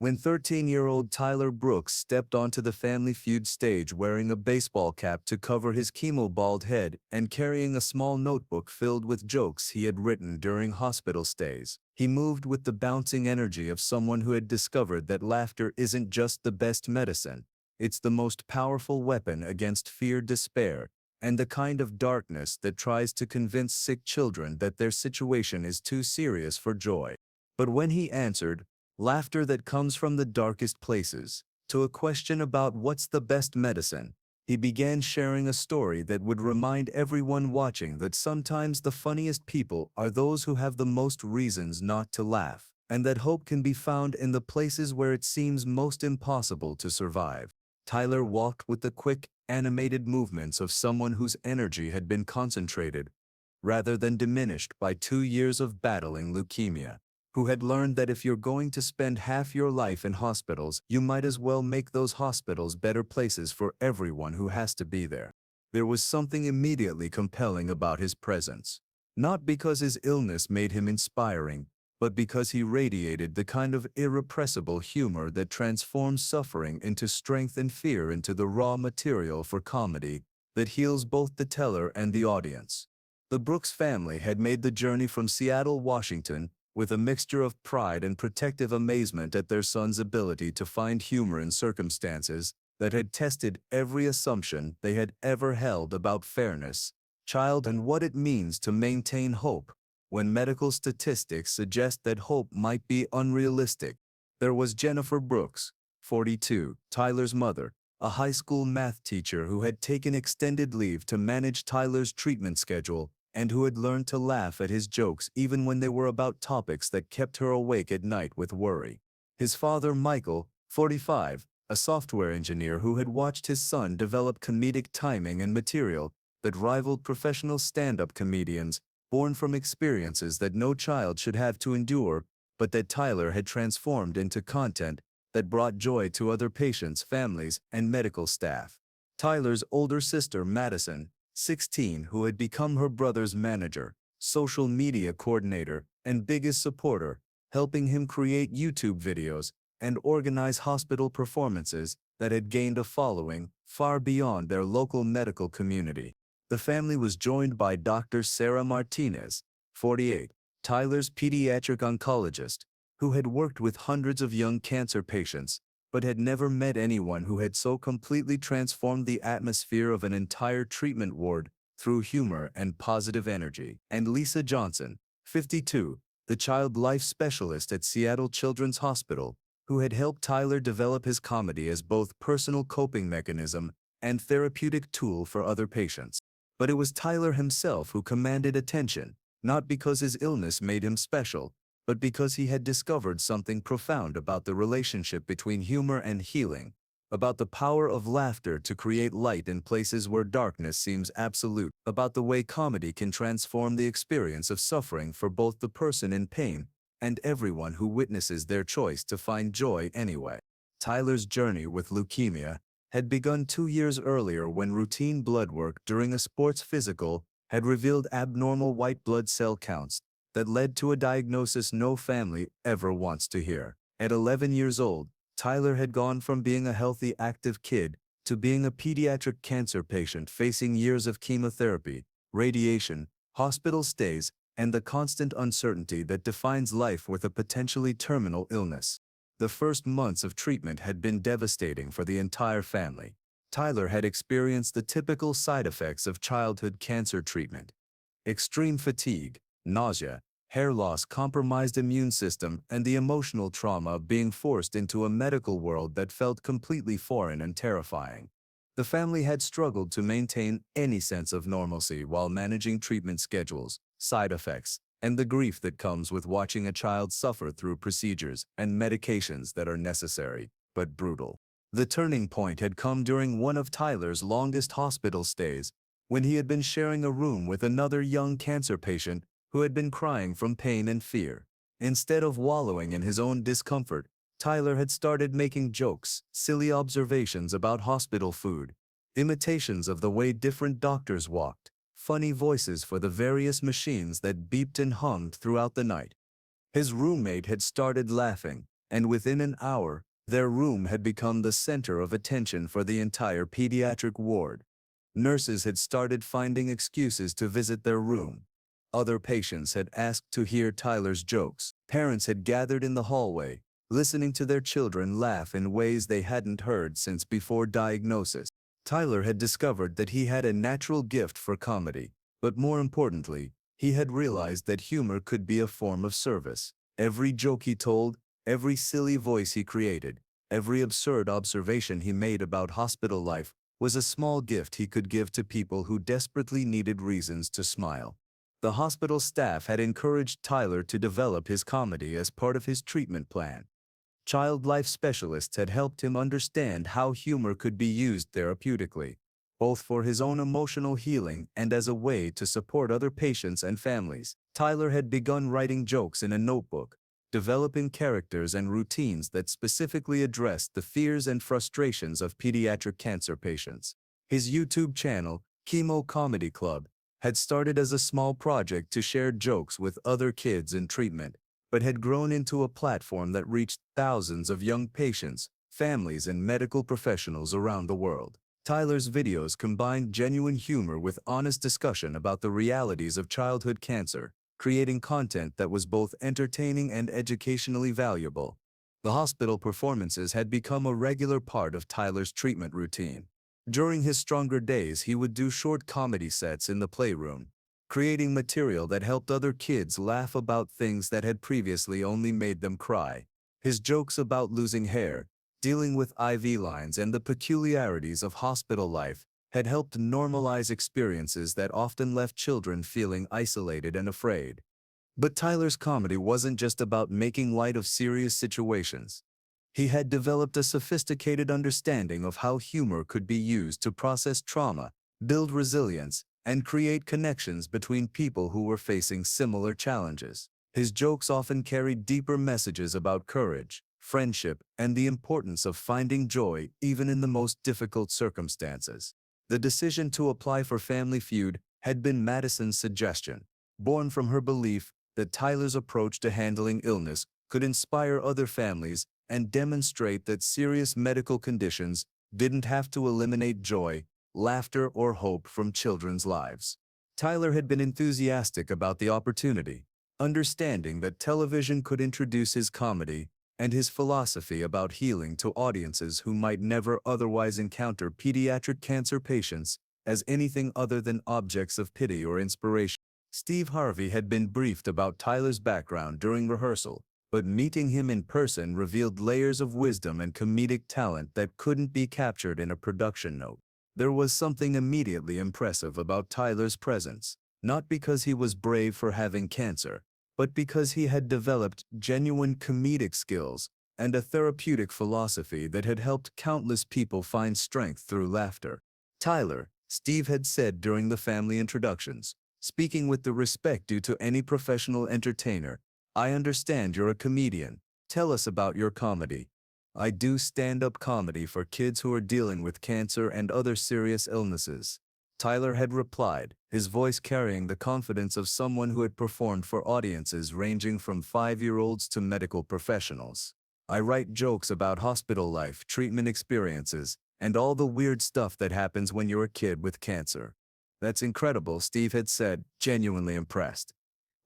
When 13-year-old Tyler Brooks stepped onto the Family Feud stage wearing a baseball cap to cover his chemo-bald head and carrying a small notebook filled with jokes he had written during hospital stays, he moved with the bouncing energy of someone who had discovered that laughter isn't just the best medicine, it's the most powerful weapon against fear, despair, and the kind of darkness that tries to convince sick children that their situation is too serious for joy. But when he answered, laughter that comes from the darkest places, to a question about what's the best medicine, he began sharing a story that would remind everyone watching that sometimes the funniest people are those who have the most reasons not to laugh, and that hope can be found in the places where it seems most impossible to survive. Tyler walked with the quick, animated movements of someone whose energy had been concentrated, rather than diminished by 2 years of battling leukemia, who had learned that if you're going to spend half your life in hospitals, you might as well make those hospitals better places for everyone who has to be there. There was something immediately compelling about his presence, not because his illness made him inspiring, but because he radiated the kind of irrepressible humor that transforms suffering into strength and fear into the raw material for comedy that heals both the teller and the audience. The Brooks family had made the journey from Seattle, Washington, with a mixture of pride and protective amazement at their son's ability to find humor in circumstances that had tested every assumption they had ever held about fairness, child, and what it means to maintain hope when medical statistics suggest that hope might be unrealistic. There was Jennifer Brooks, 42, Tyler's mother, a high school math teacher who had taken extended leave to manage Tyler's treatment schedule and who had learned to laugh at his jokes even when they were about topics that kept her awake at night with worry. His father, Michael, 45, a software engineer who had watched his son develop comedic timing and material that rivaled professional stand-up comedians, born from experiences that no child should have to endure, but that Tyler had transformed into content that brought joy to other patients, families, and medical staff. Tyler's older sister, Madison, 16, who had become her brother's manager, social media coordinator, and biggest supporter, helping him create YouTube videos and organize hospital performances that had gained a following far beyond their local medical community. The family was joined by Dr. Sarah Martinez, 48, Tyler's pediatric oncologist, who had worked with hundreds of young cancer patients, but had never met anyone who had so completely transformed the atmosphere of an entire treatment ward through humor and positive energy. And Lisa Johnson, 52, the child life specialist at Seattle Children's Hospital, who had helped Tyler develop his comedy as both personal coping mechanism and therapeutic tool for other patients. But it was Tyler himself who commanded attention, not because his illness made him special, but because he had discovered something profound about the relationship between humor and healing, about the power of laughter to create light in places where darkness seems absolute, about the way comedy can transform the experience of suffering for both the person in pain and everyone who witnesses their choice to find joy anyway. Tyler's journey with leukemia had begun 2 years earlier when routine blood work during a sports physical had revealed abnormal white blood cell counts that led to a diagnosis no family ever wants to hear. At 11 years old, Tyler had gone from being a healthy, active kid to being a pediatric cancer patient facing years of chemotherapy, radiation, hospital stays, and the constant uncertainty that defines life with a potentially terminal illness. The first months of treatment had been devastating for the entire family. Tyler had experienced the typical side effects of childhood cancer treatment: extreme fatigue, nausea, hair loss, compromised immune system, and the emotional trauma of being forced into a medical world that felt completely foreign and terrifying. The family had struggled to maintain any sense of normalcy while managing treatment schedules, side effects, and the grief that comes with watching a child suffer through procedures and medications that are necessary, but brutal. The turning point had come during one of Tyler's longest hospital stays, when he had been sharing a room with another young cancer patient who had been crying from pain and fear. Instead of wallowing in his own discomfort, Tyler had started making jokes, silly observations about hospital food, imitations of the way different doctors walked, funny voices for the various machines that beeped and hummed throughout the night. His roommate had started laughing, and within an hour, their room had become the center of attention for the entire pediatric ward. Nurses had started finding excuses to visit their room. Other patients had asked to hear Tyler's jokes. Parents had gathered in the hallway, listening to their children laugh in ways they hadn't heard since before diagnosis. Tyler had discovered that he had a natural gift for comedy, but more importantly, he had realized that humor could be a form of service. Every joke he told, every silly voice he created, every absurd observation he made about hospital life was a small gift he could give to people who desperately needed reasons to smile. The hospital staff had encouraged Tyler to develop his comedy as part of his treatment plan. Child life specialists had helped him understand how humor could be used therapeutically, both for his own emotional healing and as a way to support other patients and families. Tyler had begun writing jokes in a notebook, developing characters and routines that specifically addressed the fears and frustrations of pediatric cancer patients. His YouTube channel, Chemo Comedy Club, had started as a small project to share jokes with other kids in treatment, but had grown into a platform that reached thousands of young patients, families, and medical professionals around the world. Tyler's videos combined genuine humor with honest discussion about the realities of childhood cancer, creating content that was both entertaining and educationally valuable. The hospital performances had become a regular part of Tyler's treatment routine. During his stronger days, he would do short comedy sets in the playroom, creating material that helped other kids laugh about things that had previously only made them cry. His jokes about losing hair, dealing with IV lines, and the peculiarities of hospital life had helped normalize experiences that often left children feeling isolated and afraid. But Tyler's comedy wasn't just about making light of serious situations. He had developed a sophisticated understanding of how humor could be used to process trauma, build resilience, and create connections between people who were facing similar challenges. His jokes often carried deeper messages about courage, friendship, and the importance of finding joy even in the most difficult circumstances. The decision to apply for Family Feud had been Madison's suggestion, born from her belief that Tyler's approach to handling illness could inspire other families and demonstrate that serious medical conditions didn't have to eliminate joy, laughter, or hope from children's lives. Tyler had been enthusiastic about the opportunity, understanding that television could introduce his comedy and his philosophy about healing to audiences who might never otherwise encounter pediatric cancer patients as anything other than objects of pity or inspiration. Steve Harvey had been briefed about Tyler's background during rehearsal, but meeting him in person revealed layers of wisdom and comedic talent that couldn't be captured in a production note. There was something immediately impressive about Tyler's presence, not because he was brave for having cancer, but because he had developed genuine comedic skills and a therapeutic philosophy that had helped countless people find strength through laughter. Tyler, Steve had said during the family introductions, speaking with the respect due to any professional entertainer, "I understand you're a comedian. Tell us about your comedy." "I do stand-up comedy for kids who are dealing with cancer and other serious illnesses," Tyler had replied, his voice carrying the confidence of someone who had performed for audiences ranging from 5-year-olds to medical professionals. "I write jokes about hospital life, treatment experiences, and all the weird stuff that happens when you're a kid with cancer." "That's incredible," Steve had said, genuinely impressed.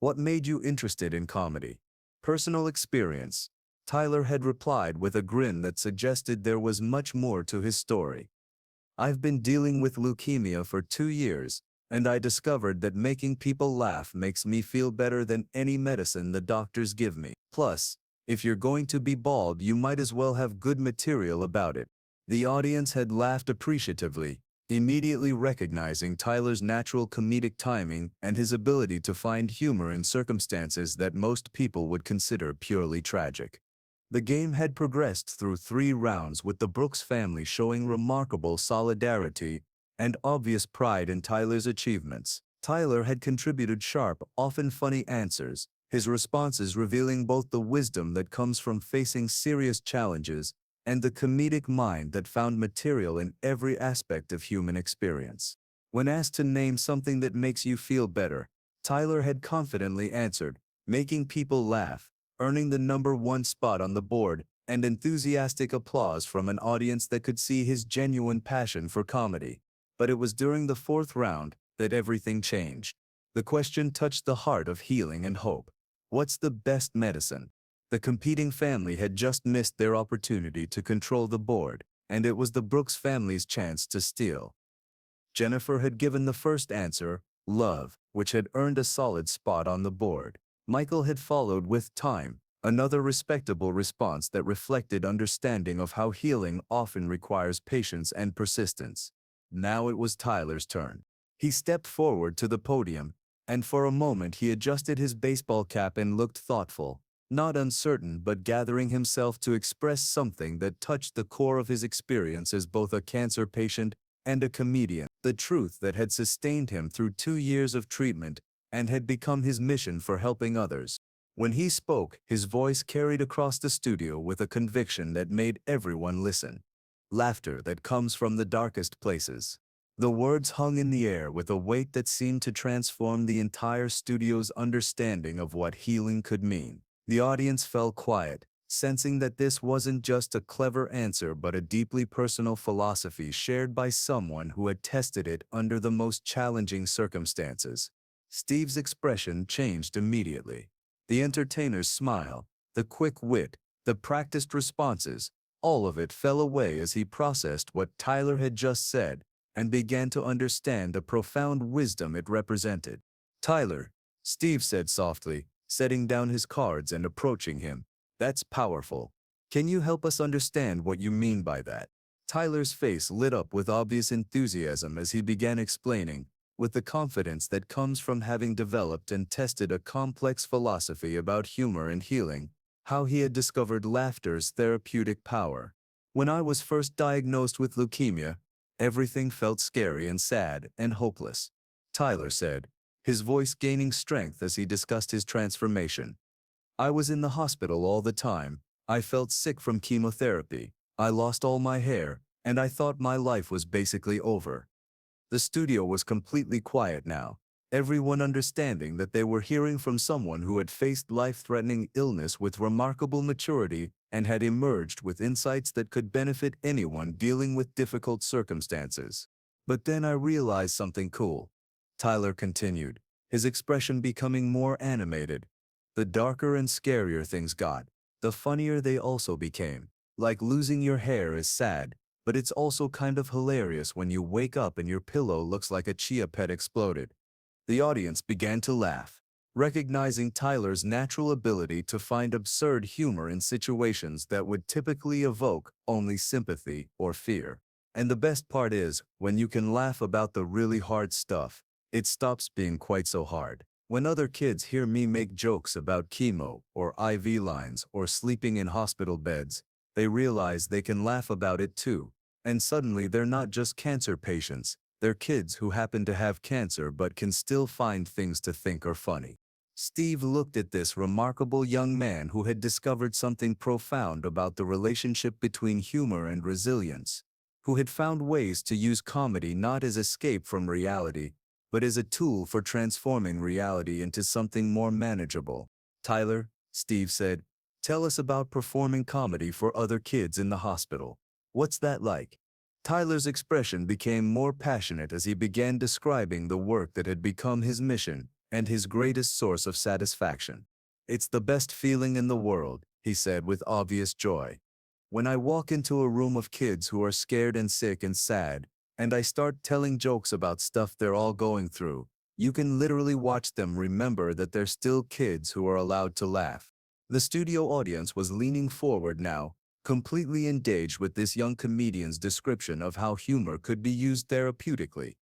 "What made you interested in comedy?" "Personal experience," Tyler had replied with a grin that suggested there was much more to his story. "I've been dealing with leukemia for 2 years, and I discovered that making people laugh makes me feel better than any medicine the doctors give me. Plus, if you're going to be bald, you might as well have good material about it." The audience had laughed appreciatively, immediately recognizing Tyler's natural comedic timing and his ability to find humor in circumstances that most people would consider purely tragic. The game had progressed through 3 rounds, with the Brooks family showing remarkable solidarity and obvious pride in Tyler's achievements. Tyler had contributed sharp, often funny answers, his responses revealing both the wisdom that comes from facing serious challenges and the comedic mind that found material in every aspect of human experience. When asked to name something that makes you feel better, Tyler had confidently answered, "Making people laugh." earning the #1 spot on the board and enthusiastic applause from an audience that could see his genuine passion for comedy. But it was during the fourth round that everything changed. The question touched the heart of healing and hope. What's the best medicine? The competing family had just missed their opportunity to control the board, and it was the Brooks family's chance to steal. Jennifer had given the first answer, love, which had earned a solid spot on the board. Michael had followed with time, another respectable response that reflected understanding of how healing often requires patience and persistence. Now it was Tyler's turn. He stepped forward to the podium, and for a moment he adjusted his baseball cap and looked thoughtful, not uncertain but gathering himself to express something that touched the core of his experience as both a cancer patient and a comedian, the truth that had sustained him through 2 years of treatment and had become his mission for helping others. When he spoke, his voice carried across the studio with a conviction that made everyone listen. Laughter that comes from the darkest places. The words hung in the air with a weight that seemed to transform the entire studio's understanding of what healing could mean. The audience fell quiet, sensing that this wasn't just a clever answer but a deeply personal philosophy shared by someone who had tested it under the most challenging circumstances. Steve's expression changed immediately. The entertainer's smile, the quick wit, the practiced responses, all of it fell away as he processed what Tyler had just said and began to understand the profound wisdom it represented. "Tyler," Steve said softly, setting down his cards and approaching him. "That's powerful. Can you help us understand what you mean by that?" Tyler's face lit up with obvious enthusiasm as he began explaining, with the confidence that comes from having developed and tested a complex philosophy about humor and healing, how he had discovered laughter's therapeutic power. "When I was first diagnosed with leukemia, everything felt scary and sad and hopeless," Tyler said, his voice gaining strength as he discussed his transformation. "I was in the hospital all the time. I felt sick from chemotherapy. I lost all my hair, and I thought my life was basically over." The studio was completely quiet now, everyone understanding that they were hearing from someone who had faced life-threatening illness with remarkable maturity and had emerged with insights that could benefit anyone dealing with difficult circumstances. "But then I realized something cool," Tyler continued, his expression becoming more animated. "The darker and scarier things got, the funnier they also became. Like losing your hair is sad, but it's also kind of hilarious when you wake up and your pillow looks like a chia pet exploded." The audience began to laugh, recognizing Tyler's natural ability to find absurd humor in situations that would typically evoke only sympathy or fear. And the best part is, when you can laugh about the really hard stuff, it stops being quite so hard. When other kids hear me make jokes about chemo or IV lines or sleeping in hospital beds, they realize they can laugh about it too. And suddenly they're not just cancer patients, they're kids who happen to have cancer but can still find things to think are funny. Steve looked at this remarkable young man who had discovered something profound about the relationship between humor and resilience, who had found ways to use comedy not as escape from reality, but as a tool for transforming reality into something more manageable. "Tyler," Steve said, "tell us about performing comedy for other kids in the hospital. What's that like?" Tyler's expression became more passionate as he began describing the work that had become his mission and his greatest source of satisfaction. "It's the best feeling in the world," he said with obvious joy. "When I walk into a room of kids who are scared and sick and sad, and I start telling jokes about stuff they're all going through, you can literally watch them remember that they're still kids who are allowed to laugh." The studio audience was leaning forward now, completely engaged with this young comedian's description of how humor could be used therapeutically.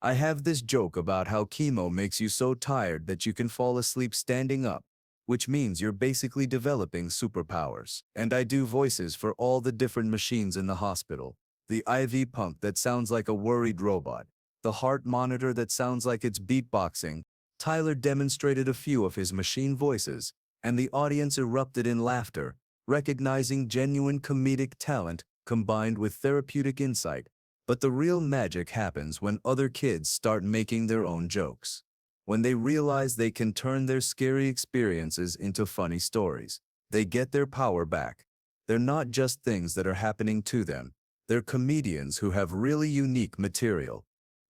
"I have this joke about how chemo makes you so tired that you can fall asleep standing up, which means you're basically developing superpowers. And I do voices for all the different machines in the hospital. The IV pump that sounds like a worried robot, the heart monitor that sounds like it's beatboxing." Tyler demonstrated a few of his machine voices, and the audience erupted in laughter, recognizing genuine comedic talent combined with therapeutic insight. But the real magic happens when other kids start making their own jokes. When they realize they can turn their scary experiences into funny stories, they get their power back. They're not just things that are happening to them. They're comedians who have really unique material.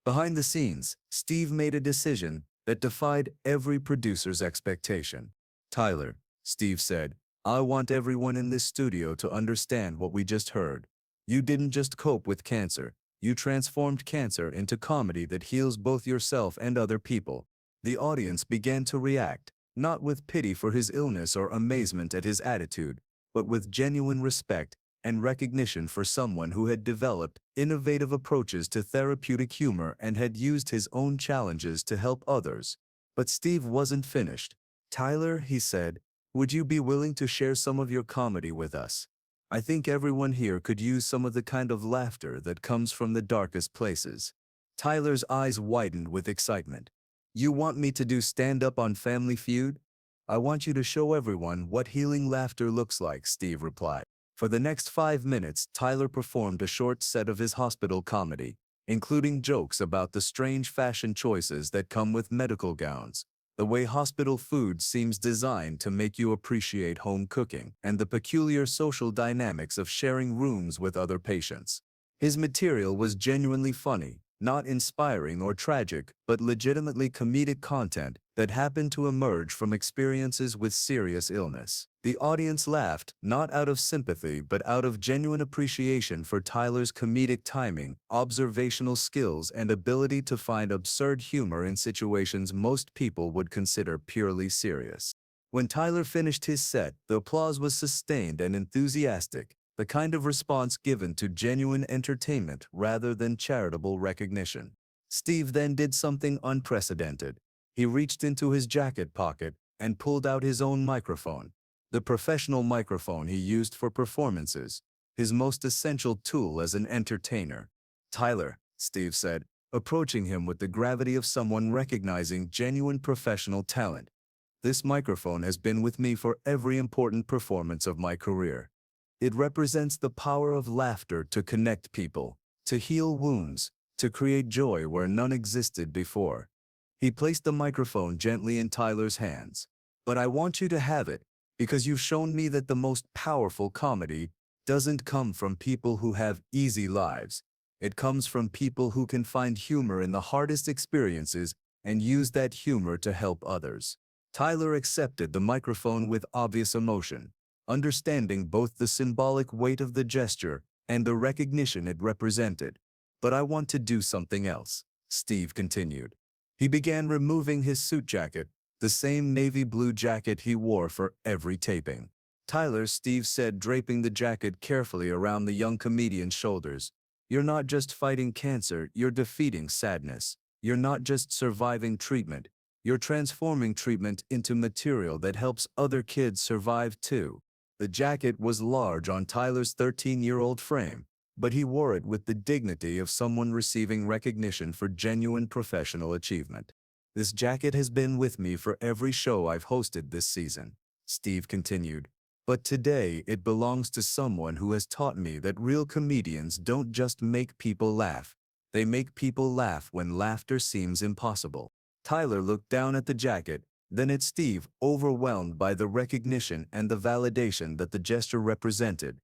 Behind the scenes, Steve made a decision that defied every producer's expectation. Tyler, Steve said, I want everyone in this studio to understand what we just heard. You didn't just cope with cancer, you transformed cancer into comedy that heals both yourself and other people. The audience began to react, not with pity for his illness or amazement at his attitude, but with genuine respect and recognition for someone who had developed innovative approaches to therapeutic humor and had used his own challenges to help others. But Steve wasn't finished. Tyler, he said, would you be willing to share some of your comedy with us? I think everyone here could use some of the kind of laughter that comes from the darkest places. Tyler's eyes widened with excitement. You want me to do stand-up on Family Feud? I want you to show everyone what healing laughter looks like, Steve replied. For the next 5 minutes, Tyler performed a short set of his hospital comedy, including jokes about the strange fashion choices that come with medical gowns, the way hospital food seems designed to make you appreciate home cooking, and the peculiar social dynamics of sharing rooms with other patients. His material was genuinely funny, not inspiring or tragic, but legitimately comedic content that happened to emerge from experiences with serious illness. The audience laughed, not out of sympathy but out of genuine appreciation for Tyler's comedic timing, observational skills, and ability to find absurd humor in situations most people would consider purely serious. When Tyler finished his set, the applause was sustained and enthusiastic, the kind of response given to genuine entertainment rather than charitable recognition. Steve then did something unprecedented. He reached into his jacket pocket and pulled out his own microphone, the professional microphone he used for performances, his most essential tool as an entertainer. Tyler, Steve said, approaching him with the gravity of someone recognizing genuine professional talent. This microphone has been with me for every important performance of my career. It represents the power of laughter to connect people, to heal wounds, to create joy where none existed before. He placed the microphone gently in Tyler's hands. But I want you to have it, because you've shown me that the most powerful comedy doesn't come from people who have easy lives. It comes from people who can find humor in the hardest experiences and use that humor to help others. Tyler accepted the microphone with obvious emotion, understanding both the symbolic weight of the gesture and the recognition it represented. But I want to do something else, Steve continued. He began removing his suit jacket, the same navy blue jacket he wore for every taping. Tyler, Steve said, draping the jacket carefully around the young comedian's shoulders. You're not just fighting cancer, you're defeating sadness. You're not just surviving treatment, you're transforming treatment into material that helps other kids survive too. The jacket was large on Tyler's 13-year-old frame, but he wore it with the dignity of someone receiving recognition for genuine professional achievement. This jacket has been with me for every show I've hosted this season, Steve continued. But today it belongs to someone who has taught me that real comedians don't just make people laugh. They make people laugh when laughter seems impossible. Tyler looked down at the jacket, then at Steve, overwhelmed by the recognition and the validation that the gesture represented.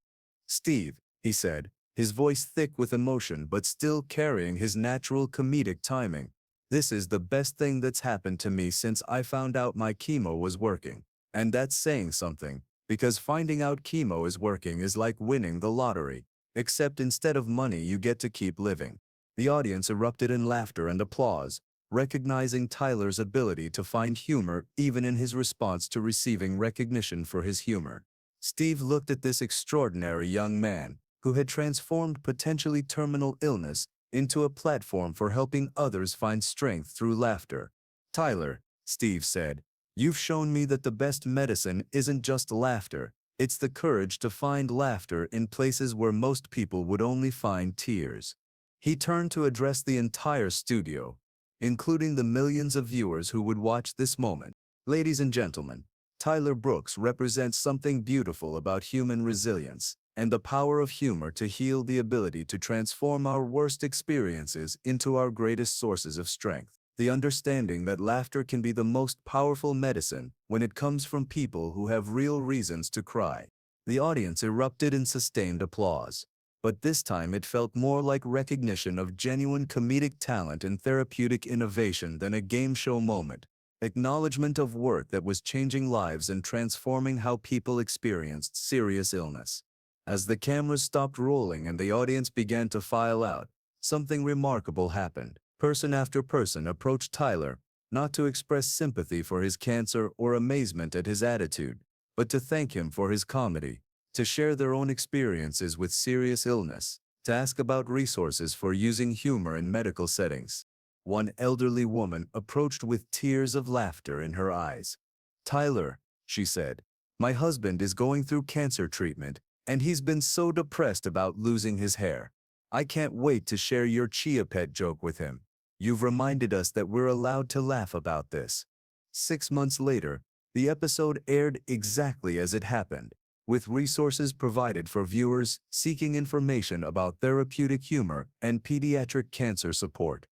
Steve, he said, his voice thick with emotion but still carrying his natural comedic timing. This is the best thing that's happened to me since I found out my chemo was working. And that's saying something, because finding out chemo is working is like winning the lottery, except instead of money you get to keep living. The audience erupted in laughter and applause, recognizing Tyler's ability to find humor even in his response to receiving recognition for his humor. Steve looked at this extraordinary young man, who had transformed potentially terminal illness into a platform for helping others find strength through laughter. Tyler, Steve said, you've shown me that the best medicine isn't just laughter, it's the courage to find laughter in places where most people would only find tears. He turned to address the entire studio, including the millions of viewers who would watch this moment. Ladies and gentlemen, Tyler Brooks represents something beautiful about human resilience and the power of humor to heal, the ability to transform our worst experiences into our greatest sources of strength. the understanding that laughter can be the most powerful medicine when it comes from people who have real reasons to cry. The audience erupted in sustained applause, but this time it felt more like recognition of genuine comedic talent and therapeutic innovation than a game show moment. Acknowledgement of work that was changing lives and transforming how people experienced serious illness. As the cameras stopped rolling and the audience began to file out, something remarkable happened. Person after person approached Tyler, not to express sympathy for his cancer or amazement at his attitude, but to thank him for his comedy, to share their own experiences with serious illness, to ask about resources for using humor in medical settings. One elderly woman approached with tears of laughter in her eyes. "Tyler," she said, "my husband is going through cancer treatment, and he's been so depressed about losing his hair. I can't wait to share your Chia Pet joke with him. You've reminded us that we're allowed to laugh about this." 6 months later, the episode aired exactly as it happened, with resources provided for viewers seeking information about therapeutic humor and pediatric cancer support.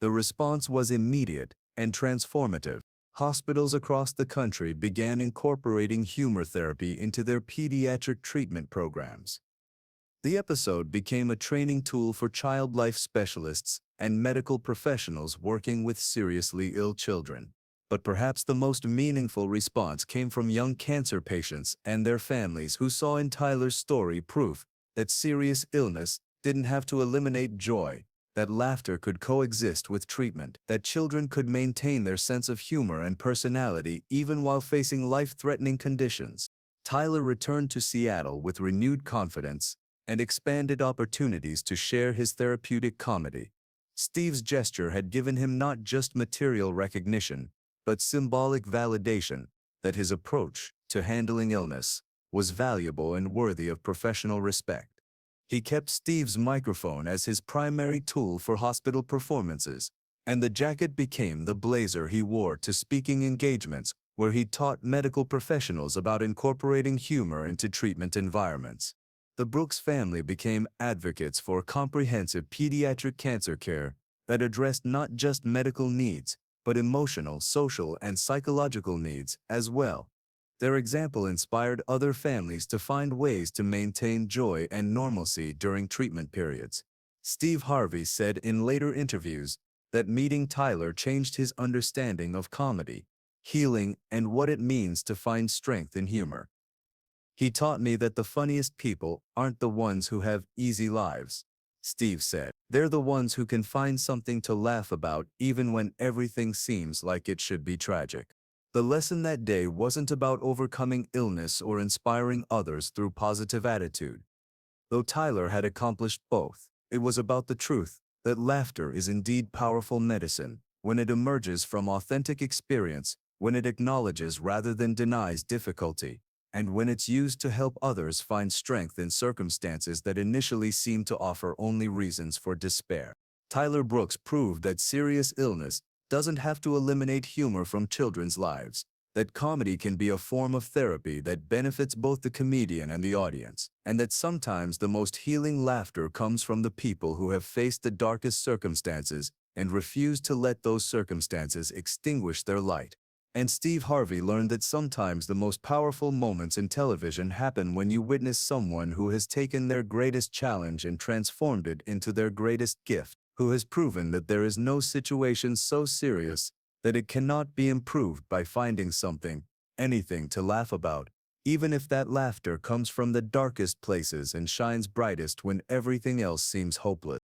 The response was immediate and transformative. Hospitals across the country began incorporating humor therapy into their pediatric treatment programs. The episode became a training tool for child life specialists and medical professionals working with seriously ill children. But perhaps the most meaningful response came from young cancer patients and their families who saw in Tyler's story proof that serious illness didn't have to eliminate joy, that laughter could coexist with treatment, that children could maintain their sense of humor and personality even while facing life-threatening conditions. Tyler returned to Seattle with renewed confidence and expanded opportunities to share his therapeutic comedy. Steve's gesture had given him not just material recognition, but symbolic validation that his approach to handling illness was valuable and worthy of professional respect. He kept Steve's microphone as his primary tool for hospital performances, and the jacket became the blazer he wore to speaking engagements where he taught medical professionals about incorporating humor into treatment environments. The Brooks family became advocates for comprehensive pediatric cancer care that addressed not just medical needs, but emotional, social, and psychological needs as well. Their example inspired other families to find ways to maintain joy and normalcy during treatment periods. Steve Harvey said in later interviews that meeting Tyler changed his understanding of comedy, healing, and what it means to find strength in humor. "He taught me that the funniest people aren't the ones who have easy lives," Steve said. "They're the ones who can find something to laugh about even when everything seems like it should be tragic." The lesson that day wasn't about overcoming illness or inspiring others through positive attitude. Though Tyler had accomplished both, it was about the truth that laughter is indeed powerful medicine when it emerges from authentic experience, when it acknowledges rather than denies difficulty, and when it's used to help others find strength in circumstances that initially seem to offer only reasons for despair. Tyler Brooks proved that serious illness doesn't have to eliminate humor from children's lives, that comedy can be a form of therapy that benefits both the comedian and the audience, and that sometimes the most healing laughter comes from the people who have faced the darkest circumstances and refuse to let those circumstances extinguish their light. And Steve Harvey learned that sometimes the most powerful moments in television happen when you witness someone who has taken their greatest challenge and transformed it into their greatest gift, who has proven that there is no situation so serious that it cannot be improved by finding something, anything to laugh about, even if that laughter comes from the darkest places and shines brightest when everything else seems hopeless.